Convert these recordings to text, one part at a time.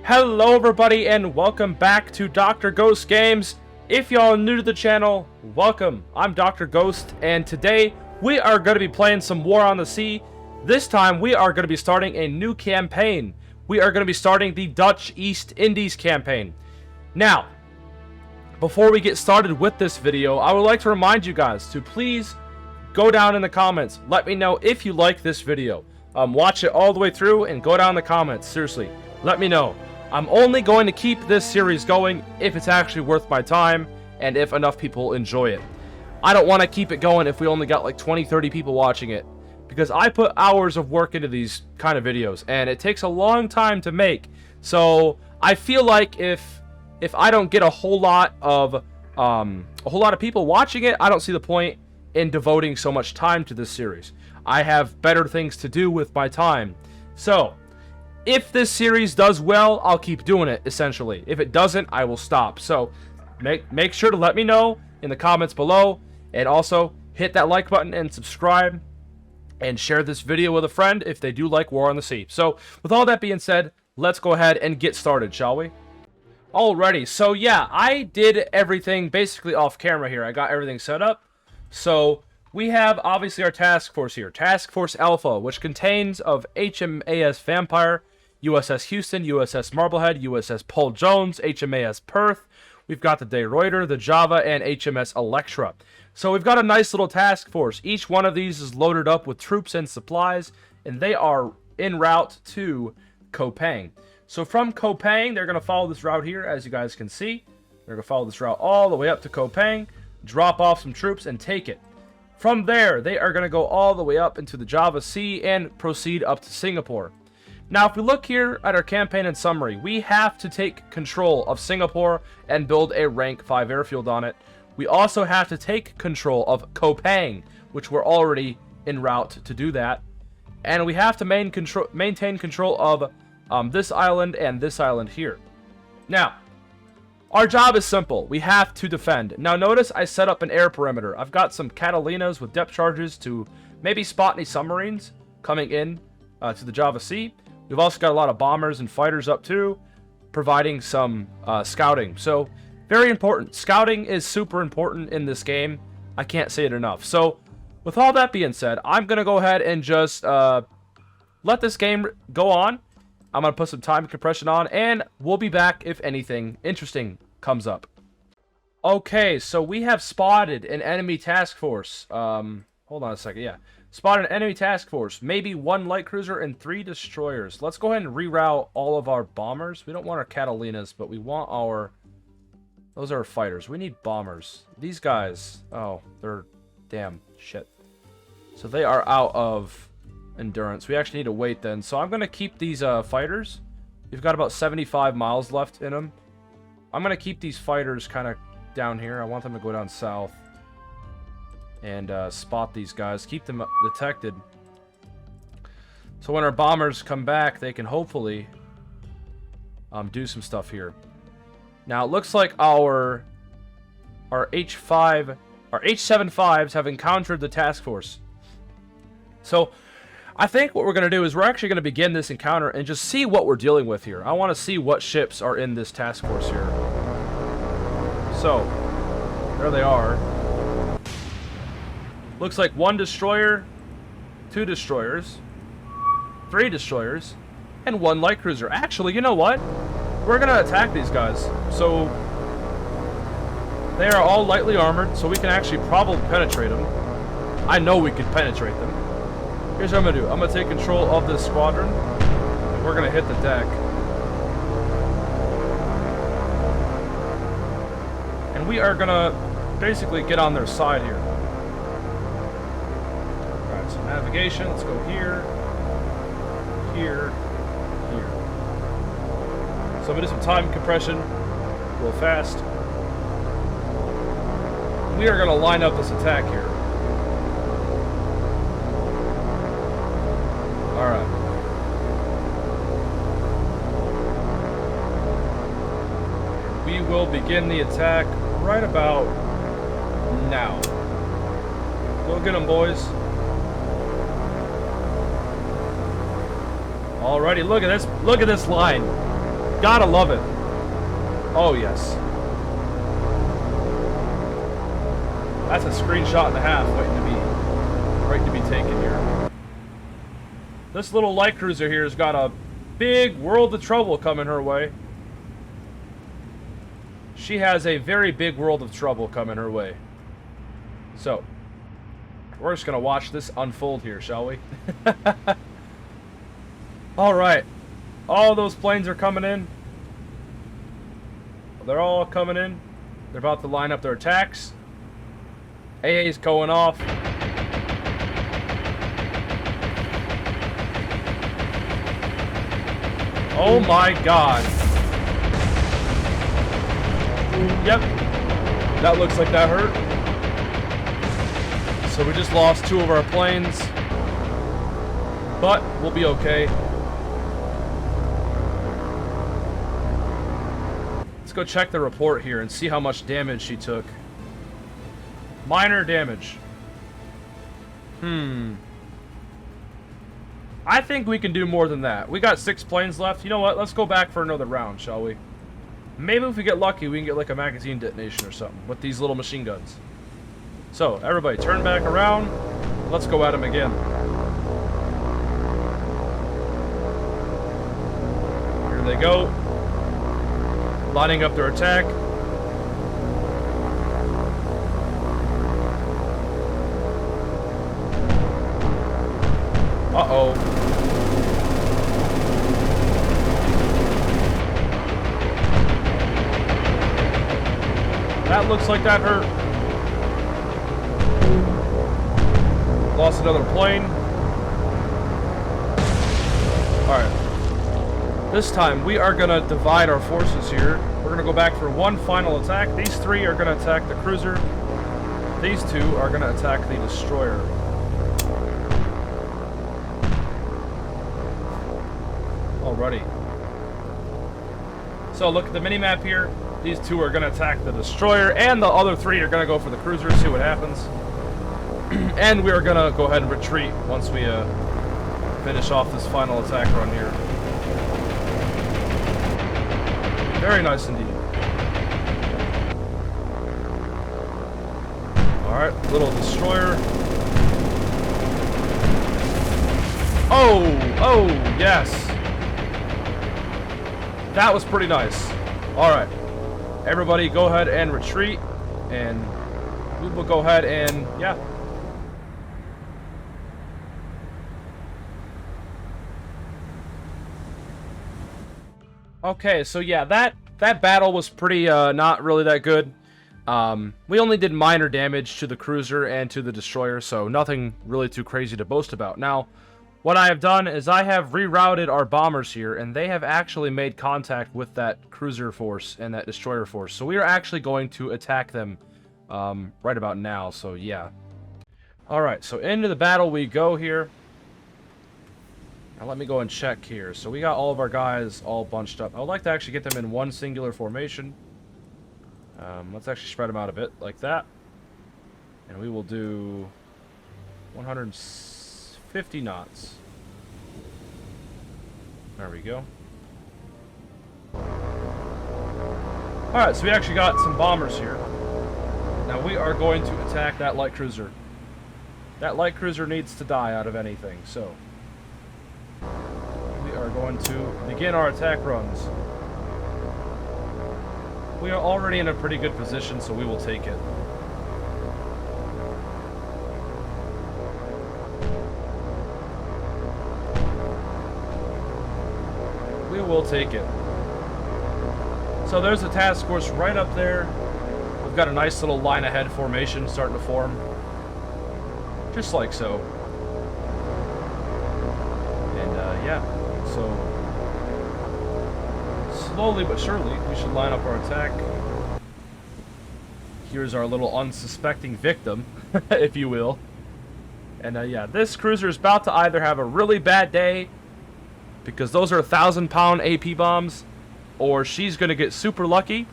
Hello everybody and welcome back to Dr. Ghost Games. If y'all are new to the channel, welcome. I'm Dr. Ghost and today we are going to be playing some War on the Sea. This time we are going to be starting a new campaign. We are going to be starting the Dutch East Indies campaign. Now, before we get started with this video, I would like to remind you guys to please go down in the comments. Let me know if you like this video. Watch it all the way through and go down in the comments. Seriously, let me know. I'm only going to keep this series going if it's actually worth my time and if enough people enjoy it. I don't want to keep it going if we only got like 20-30 people watching it, because I put hours of work into these kind of videos and it takes a long time to make. So I feel like if I don't get a whole lot of people watching it, I don't see the point in devoting so much time to this series. I have better things to do with my time. So if this series does well, I'll keep doing it, essentially. If it doesn't, I will stop. So make sure to let me know in the comments below, and also hit that like button and subscribe and share this video with a friend if they do like War on the Sea. So with all that being said, let's go ahead and get started, shall we? Alrighty, so yeah, I did everything basically off camera here. I got everything set up. So we have obviously our task force here, Task Force Alpha, which contains of HMAS Vampire, USS Houston, USS Marblehead, USS Paul Jones, HMAS Perth. We've got the De Ruyter, the Java, and HMS Electra. So we've got a nice little task force. Each one of these is loaded up with troops and supplies, and they are en route to Koh Pang. So from Koh Pang, they're going to follow this route here, as you guys can see. They're going to follow this route all the way up to Koh Pang, drop off some troops, and take it. From there, they are going to go all the way up into the Java Sea and proceed up to Singapore. Now, if we look here at our campaign and summary, we have to take control of Singapore and build a rank 5 airfield on it. We also have to take control of Koh Pang, which we're already en route to do that. And we have to maintain control of this island and this island here. Now, our job is simple. We have to defend. Now notice I set up an air perimeter. I've got some Catalinas with depth charges to maybe spot any submarines coming in to the Java Sea. We've also got a lot of bombers and fighters up too, providing some scouting. So very important. Scouting is super important in this game. I can't say it enough. So with all that being said, I'm going to go ahead and just let this game go on. I'm going to put some time compression on, and we'll be back if anything interesting comes up. Okay, so we have spotted an enemy task force. Hold on a second, yeah. Spotted an enemy task force. Maybe 1 light cruiser and 3 destroyers. Let's go ahead and reroute all of our bombers. We don't want our Catalinas, but we want our... Those are our fighters. We need bombers. These guys... Oh, they're... Damn, shit. So they are out of endurance. We actually need to wait then. So I'm going to keep these fighters. We've got about 75 miles left in them. I'm going to keep these fighters kind of down here. I want them to go down south and spot these guys. Keep them detected. So when our bombers come back, they can hopefully do some stuff here. Now it looks like our H-75s have encountered the task force. So I think what we're going to do is we're actually going to begin this encounter and just see what we're dealing with here. I want to see what ships are in this task force here. So, there they are. Looks like 1 destroyer, 2 destroyers, 3 destroyers, and 1 light cruiser. Actually, you know what? We're going to attack these guys. So, they are all lightly armored, so we can actually probably penetrate them. I know we can penetrate them. Here's what I'm going to do. I'm going to take control of this squadron. And we're going to hit the deck. And we are going to basically get on their side here. Alright, so navigation. Let's go here. Here. Here. So I'm going to do some time compression real fast. We are going to line up this attack here. Alright. We will begin the attack right about now. Go get them, boys. Alrighty, look at this line. Gotta love it. Oh, yes. That's a screenshot and a half waiting to be taken here. This little light cruiser here has got a big world of trouble coming her way. She has a very big world of trouble coming her way. So, we're just gonna watch this unfold here, shall we? Alright. All those planes are coming in. They're all coming in. They're about to line up their attacks. AA's going off. Oh my god. Yep. That looks like that hurt. So we just lost 2 of our planes. But we'll be okay. Let's go check the report here and see how much damage she took. Minor damage. I think we can do more than that. We got 6 planes left. You know what? Let's go back for another round, shall we? Maybe if we get lucky, we can get like a magazine detonation or something with these little machine guns. So, everybody, turn back around. Let's go at them again. Here they go. Lining up their attack. Uh-oh. That looks like that hurt. Lost another plane. Alright. This time, we are going to divide our forces here. We're going to go back for one final attack. These 3 are going to attack the cruiser. These 2 are going to attack the destroyer. Alrighty. So look at the mini-map here. These 2 are going to attack the destroyer, and the other 3 are going to go for the cruiser, see what happens. And we are going to go ahead and retreat once we finish off this final attack run here. Very nice indeed. Alright, little destroyer. Oh, yes. That was pretty nice. Alright. Everybody go ahead and retreat. And we will go ahead and, yeah. Okay, so yeah, that battle was pretty, not really that good. We only did minor damage to the cruiser and to the destroyer, so nothing really too crazy to boast about. Now, what I have done is I have rerouted our bombers here, and they have actually made contact with that cruiser force and that destroyer force. So we are actually going to attack them right about now, so yeah. Alright, so into the battle we go here. Now let me go and check here. So we got all of our guys all bunched up. I would like to actually get them in one singular formation. Let's actually spread them out a bit, like that. And we will do 150 knots. There we go. Alright, so we actually got some bombers here. Now we are going to attack that light cruiser. That light cruiser needs to die out of anything, so we are going to begin our attack runs. We are already in a pretty good position, so we will take it. We will take it. So there's the task force right up there. We've got a nice little line ahead formation starting to form. Just like so. And yeah, so slowly but surely we should line up our attack. Here's our little unsuspecting victim, if you will. And yeah, this cruiser is about to either have a really bad day, because those are 1,000-pound AP bombs, or she's going to get super lucky,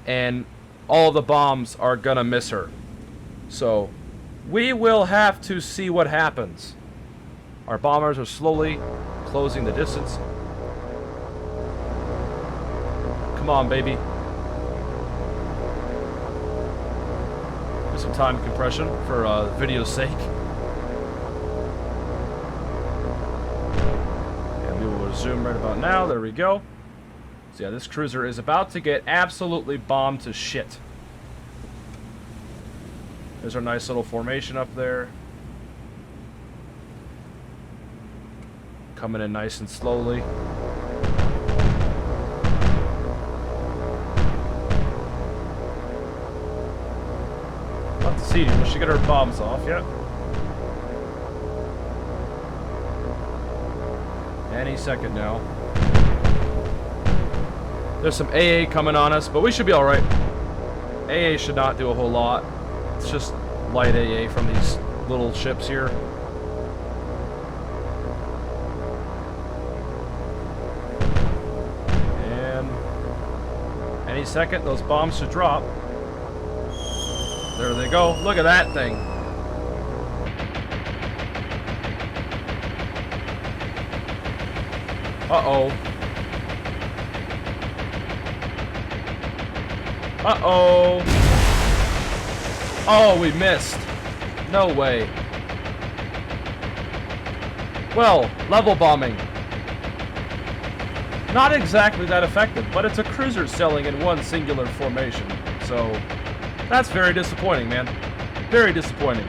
and all the bombs are going to miss her. So we will have to see what happens. Our bombers are slowly closing the distance. Come on, baby. Do some time compression for video's sake. And we will resume right about now. There we go. So yeah, this cruiser is about to get absolutely bombed to shit. There's our nice little formation up there. Coming in nice and slowly. Let's see, will she get her bombs off yet? Any second now. There's some AA coming on us, but we should be alright. AA should not do a whole lot. It's just light AA from these little ships here. And any second, those bombs should drop. There they go. Look at that thing. Uh-oh. Uh-oh. Oh, we missed. No way. Well, level bombing. Not exactly that effective, but it's a cruiser sailing in one singular formation. So, that's very disappointing, man. Very disappointing.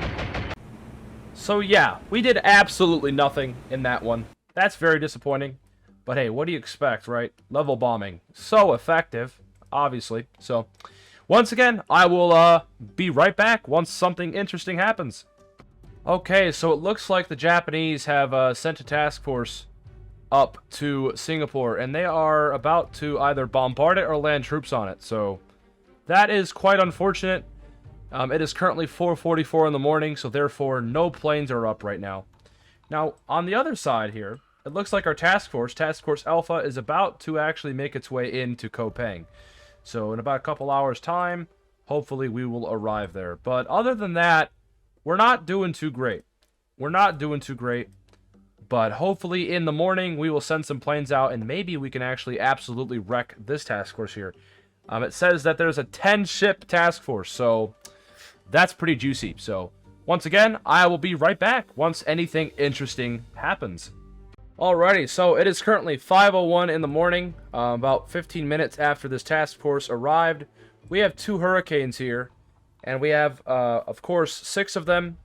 So yeah, we did absolutely nothing in that one. That's very disappointing. But hey, what do you expect, right? Level bombing. So effective, obviously. So, once again, I will be right back once something interesting happens. Okay, so it looks like the Japanese have sent a task force up to Singapore, and they are about to either bombard it or land troops on it. So, that is quite unfortunate. It is currently 4:44 in the morning, so therefore no planes are up right now. Now, on the other side here, it looks like our Task Force Alpha, is about to actually make its way into Koh Pang. So in about a couple hours' time, hopefully we will arrive there. But other than that, we're not doing too great. We're not doing too great. But hopefully in the morning, we will send some planes out, and maybe we can actually absolutely wreck this task force here. It says that there's a 10-ship task force, so that's pretty juicy. So once again, I will be right back once anything interesting happens. Alrighty, so it is currently 5:01 in the morning, about 15 minutes after this task force arrived. We have 2 hurricanes here, and we have, of course, 6 of them,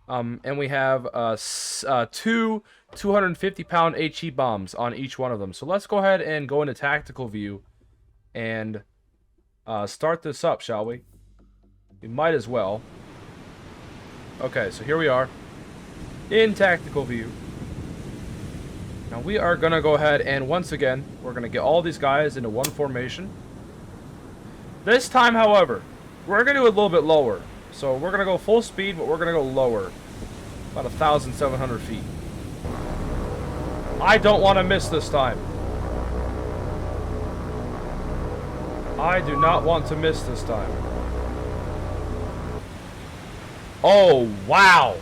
and we have 2 250-pound HE bombs on each one of them. So let's go ahead and go into tactical view and start this up, shall we? We might as well. Okay, so here we are in tactical view. Now we are going to go ahead and once again, we're going to get all these guys into one formation. This time, however, we're going to do it a little bit lower. So we're going to go full speed, but we're going to go lower. About 1,700 feet. I don't want to miss this time. I do not want to miss this time. Oh, wow.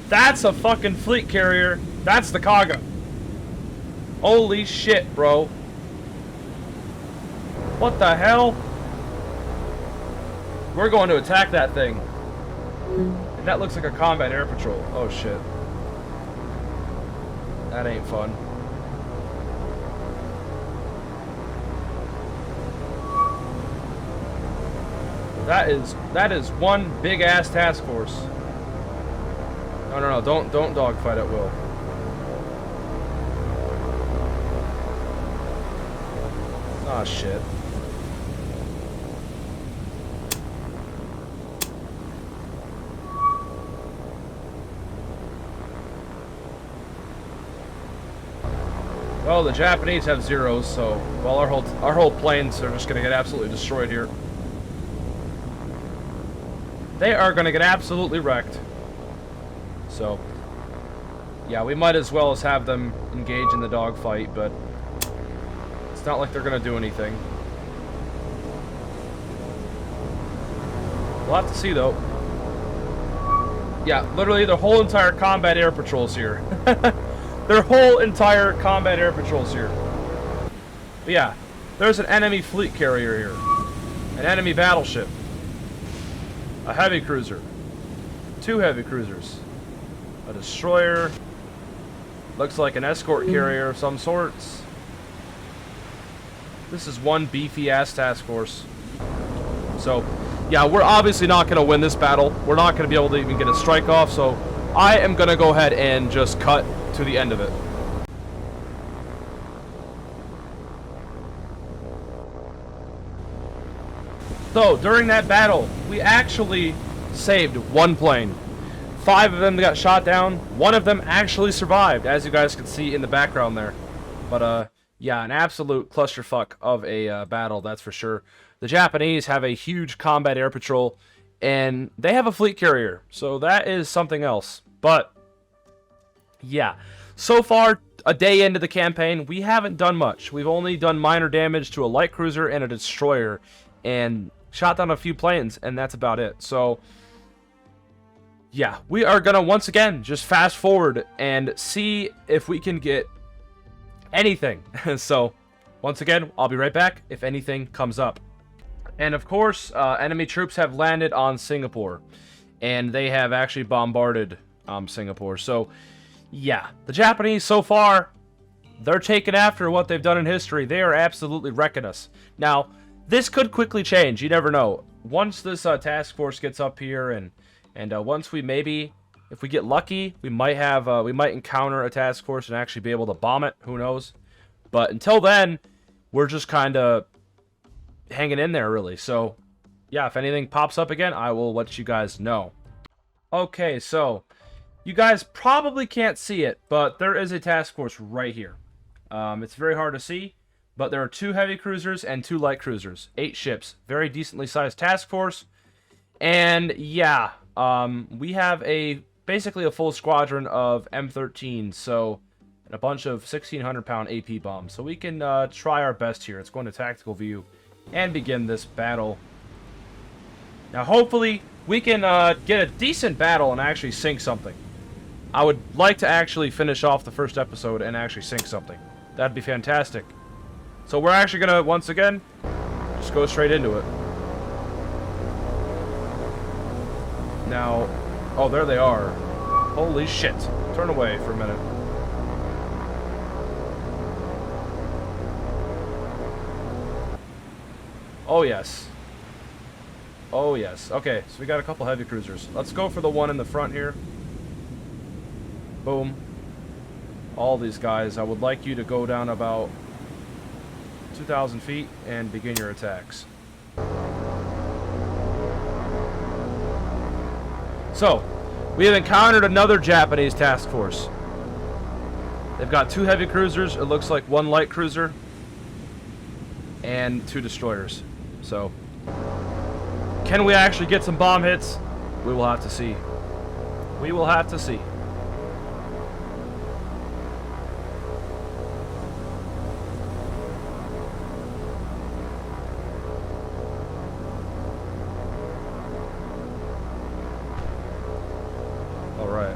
That's a fucking fleet carrier. That's the Kaga. Holy shit, bro. What the hell? We're going to attack that thing. And that looks like a combat air patrol. Oh shit. That ain't fun. That is one big ass task force. No, don't dogfight at will. Ah, shit. Well, the Japanese have zeros, so well, our whole planes are just gonna get absolutely destroyed here. They are gonna get absolutely wrecked. So, yeah, we might as well as have them engage in the dogfight, but it's not like they're gonna do anything. We'll have to see, though. Yeah, literally the whole entire combat air patrol's here. Their whole entire combat air patrol's here. But yeah, There's an enemy fleet carrier here. An enemy battleship. A heavy cruiser. 2 heavy cruisers. A destroyer. Looks like an escort carrier of some sorts. This is one beefy-ass task force. So, yeah, we're obviously not going to win this battle. We're not going to be able to even get a strike off, so I am going to go ahead and just cut to the end of it. So, during that battle, we actually saved 1 plane. 5 of them got shot down. 1 of them actually survived, as you guys can see in the background there. But, yeah, an absolute clusterfuck of a battle, that's for sure. The Japanese have a huge combat air patrol, and they have a fleet carrier, so that is something else. But, yeah, so far, a day into the campaign, we haven't done much. We've only done minor damage to a light cruiser and a destroyer, and shot down a few planes, and that's about it. So, yeah, we are going to, once again, just fast forward and see if we can get anything. So, once again, I'll be right back if anything comes up. And, of course, enemy troops have landed on Singapore, and they have actually bombarded Singapore. So, yeah, the Japanese, so far, they're taking after what they've done in history. They are absolutely wrecking us. Now, this could quickly change. You never know. Once this task force gets up here, and once we maybe, if we get lucky, we might encounter a task force and actually be able to bomb it. Who knows? But until then, we're just kind of hanging in there, really. So, yeah, if anything pops up again, I will let you guys know. Okay, so you guys probably can't see it, but there is a task force right here. It's very hard to see. But there are 2 heavy cruisers and 2 light cruisers. 8 ships. Very decently sized task force. And, yeah, we have basically a full squadron of M13s. So, and a bunch of 1,600-pound AP bombs. So we can try our best here. Let's go into tactical view and begin this battle. Now, hopefully, we can get a decent battle and actually sink something. I would like to actually finish off the first episode and actually sink something. That'd be fantastic. So we're actually going to, once again, just go straight into it. Now, oh, there they are. Holy shit. Turn away for a minute. Oh, yes. Oh, yes. Okay, so we got a couple heavy cruisers. Let's go for the one in the front here. Boom. All these guys, I would like you to go down about 2,000 feet and begin your attacks. So, we have encountered another Japanese task force. They've got 2 heavy cruisers, it looks like 1 light cruiser, and 2 destroyers. So, can we actually get some bomb hits? We will have to see. We will have to see. Alright.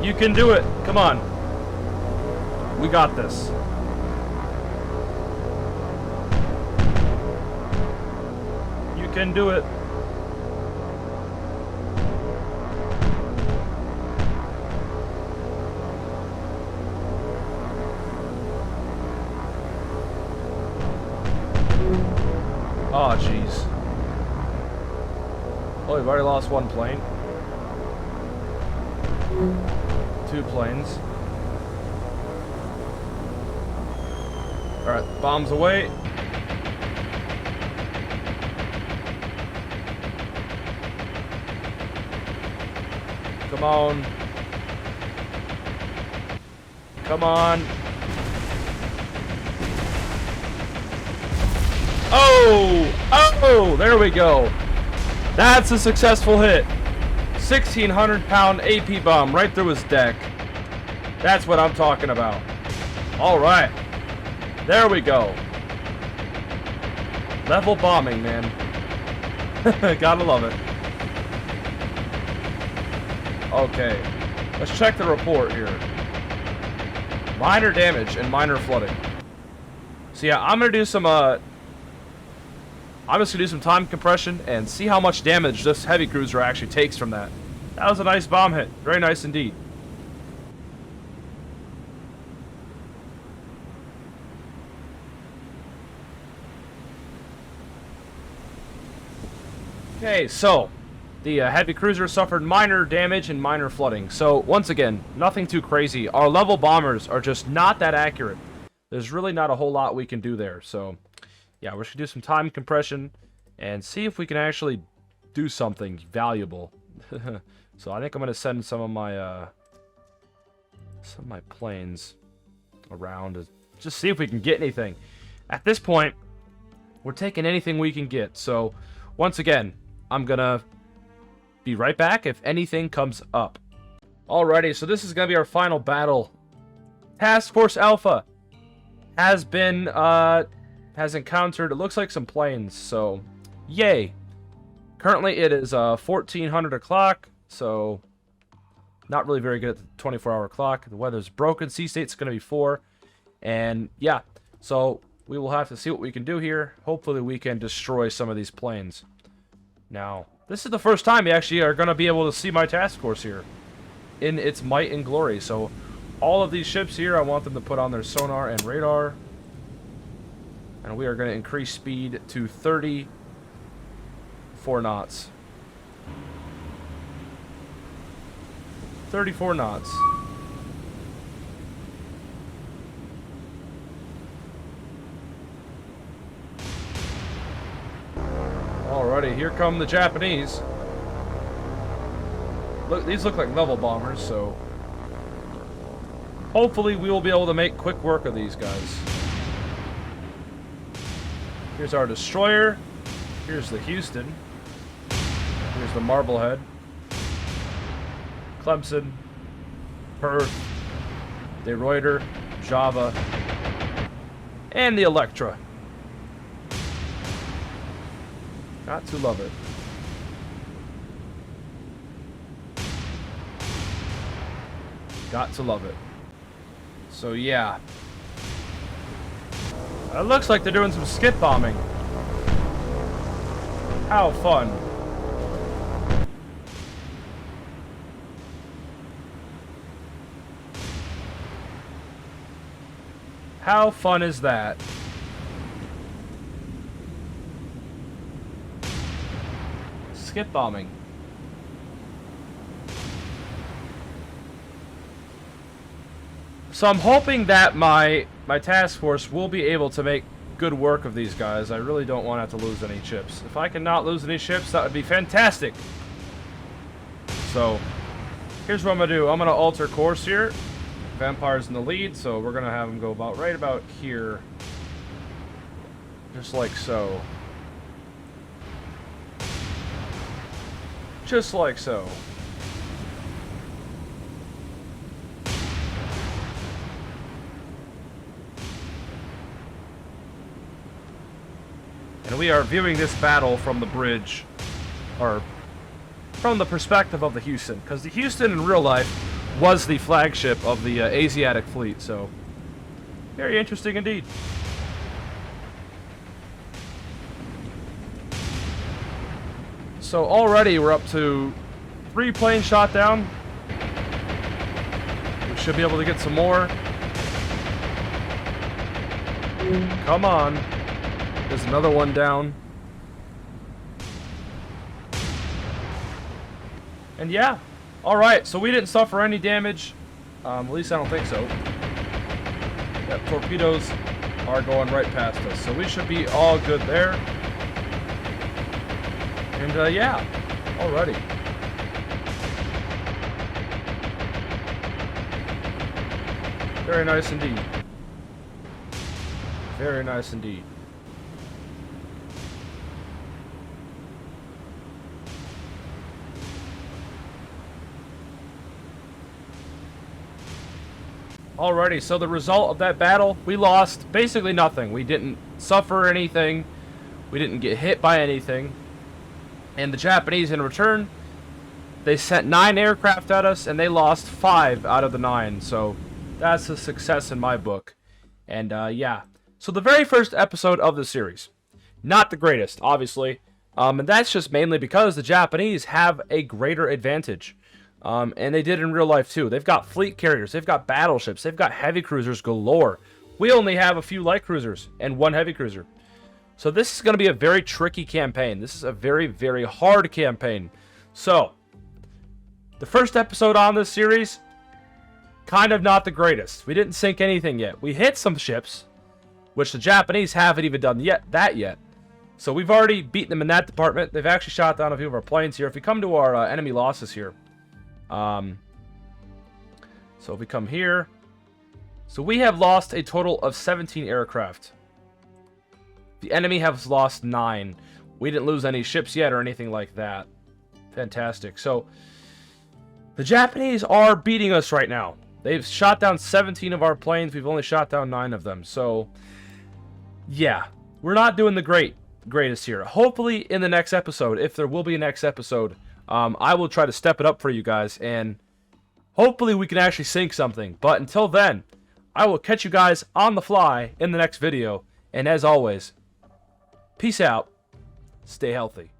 You can do it. Come on. We got this. You can do it. Oh, jeez. Oh, we've already lost 1 plane. 2 planes. Alright, bombs away. Come on. Come on. Oh! Oh! There we go. That's a successful hit. 1,600-pound AP bomb right through his deck. That's what I'm talking about. Alright. There we go. Level bombing, man. Gotta love it. Okay. Let's check the report here. Minor damage and minor flooding. So yeah, I'm gonna do some I'm just gonna do some time compression and see how much damage this heavy cruiser actually takes from that. That was a nice bomb hit. Very nice indeed. Okay, so the heavy cruiser suffered minor damage and minor flooding. So once again, nothing too crazy. Our level bombers are just not that accurate. There's really not a whole lot we can do there. So yeah, we're just gonna do some time compression and see if we can actually do something valuable. So I think I'm gonna send some of my planes around to just see if we can get anything. At this point, we're taking anything we can get. So once again, I'm gonna be right back if anything comes up. Alrighty, so this is gonna be our final battle. Task Force Alpha has been has encountered, it looks like, some planes, so yay. Currently it is 1400 o'clock, so not really very good at the 24-hour clock. The weather's broken. Sea state's gonna be 4, and yeah, so we will have to see what we can do here. Hopefully we can destroy some of these planes. Now, this is the first time you actually are going to be able to see my task force here in its might and glory. So, all of these ships here, I want them to put on their sonar and radar. And we are going to increase speed to 34 knots. 34 knots. Alrighty, here come the Japanese. Look, these look like level bombers, so hopefully we will be able to make quick work of these guys. Here's our destroyer. Here's the Houston. Here's the Marblehead. Clemson. Perth. De Ruyter. Java. And the Electra. Got to love it. Got to love it. So yeah. It looks like they're doing some skip bombing. How fun. How fun is that? Skip bombing. So I'm hoping that my task force will be able to make good work of these guys. I really don't want to have to lose any ships. If I can not lose any ships, that would be fantastic. So here's what I'm gonna do. I'm gonna alter course here. Vampire's in the lead, so we're gonna have him go right about here, just like so. Just like so. And we are viewing this battle from the bridge, or from the perspective of the Houston, because the Houston in real life was the flagship of the Asiatic fleet, so very interesting indeed. So already we're up to 3 planes shot down. We should be able to get some more. Come on. There's another one down. And yeah. Alright, so we didn't suffer any damage. At least I don't think so. Yeah, torpedoes are going right past us, so we should be all good there. And yeah, alrighty. Very nice indeed. Very nice indeed. Alrighty, so the result of that battle, we lost basically nothing. We didn't suffer anything. We didn't get hit by anything. And the Japanese, in return, they sent 9 aircraft at us, and they lost 5 out of the 9. So, That's a success in my book. And yeah, so the very first episode of the series, not the greatest, obviously, and that's just mainly because the Japanese have a greater advantage, and they did in real life too. They've got fleet carriers, they've got battleships, they've got heavy cruisers galore. We only have a few light cruisers and one heavy cruiser. So this is going to be a very tricky campaign. This is a very, very hard campaign. So, the first episode on this series, kind of not the greatest. We didn't sink anything yet. We hit some ships, which the Japanese haven't even done yet. So we've already beaten them in that department. They've actually shot down a few of our planes here. If we come to our enemy losses here, so if we come here, so we have lost a total of 17 aircraft. The enemy has lost 9. We didn't lose any ships yet or anything like that. Fantastic. So the Japanese are beating us right now. They've shot down 17 of our planes. We've only shot down 9 of them. So yeah, we're not doing the greatest here. Hopefully in the next episode, if there will be a next episode, I will try to step it up for you guys, and hopefully we can actually sink something. But until then, I will catch you guys on the fly in the next video. And as always, peace out. Stay healthy.